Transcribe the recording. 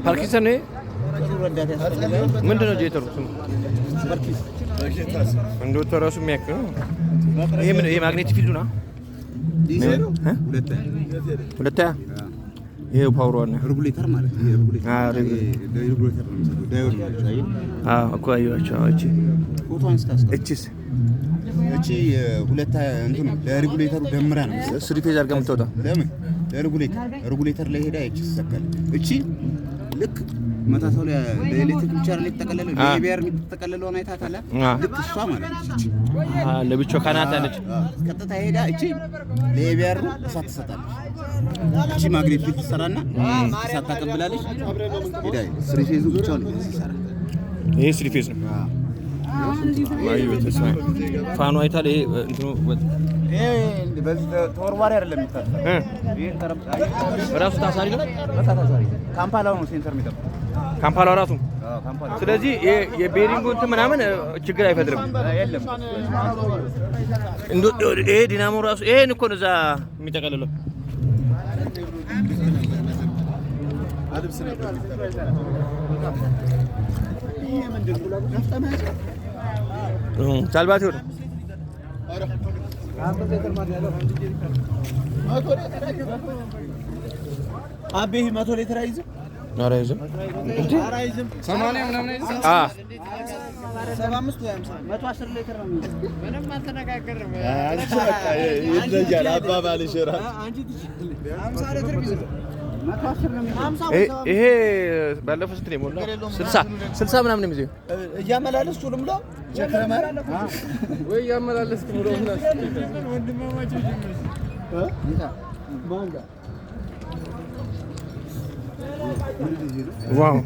ፓርኪንሰን ነው ምንድነው ጄተሩ ስሙ እንደው ተራሱ የሚያክል ነው ይሄ ምን ይሄ ማግኔቲክ ፊልዱ ነው ዲዜሮ ሁለታ ይሄ ፓወር ዋና ሬጉሌተር ማለት ይሄ ሬጉሌተር ነው ዳዮድ ነው እኮ አያቸው እቺስ እቺ ሁለታ እንት ነው ለሬጉሌተሩ ደምራ ነው ስሪ ፌዝ አድርጋ የምትወጣ ለምን ለሬጉሌተር ላይ ሄዳ እቺ ተሰካለ እቺ ልክ መታሰው ላይ ለኤሌክትሪክ ብቻ ላይ ተጠቀለለው ለቢአር ተጠቀለለው አይታታለ ልክ እሷ ማለት እቺ ለብቻ ካናታ ነች ቀጥታ ሄዳ እቺ ለቢአር እሳት ትሰጣለች እቺ ማግኔት ትሰራና እሳት ታቀብላለች ሄዳ ስሪ ፌዙ ብቻ ነው ሲሰራ ይሄ ስሪ ፌዝ ነው አዩ ተስማ ፋኑ አይታል ይሄ እንትኑ በዚህ ተወርዋሪ አይደለም የሚታሰብ ይሄ ተረብጣ ራሱ ታሳሪ ነው ታሳሪ ካምፓላው ነው ሴንሰር የሚጠብቅ ካምፓላው ራሱ ካምፓላው ስለዚህ የቤሪንጉ እንትን ምናምን ችግር አይፈጥርም የለም ይሄ ዲናሞ ራሱ ይሄን እኮ ነው እዛ የሚጠቀልለው አድብስ ነበር ይሄ ምንድን ነው ነፍጠማ ቻልባት ይወጣ አረ አቤ 100 ሊትር አይዝም ኧረ አይዝም 80 ምናምን አይዝም 75 ወይ 50 110 ሊትር ነው ምንም አልተነጋገርም አንቺ በቃ ይለያል አባባልሽ ራስ አንቺ 50 ሊትር ቢዝም ይሄ ባለፈው ስንት ነው የሞላው 60 ምናምን ነው የሚይዘው እያመላለስኩ ልምላ ቸክረማራ ወይ እያመላለስኩ ሙሉና ወንድማማቾች ማንጋ ዋው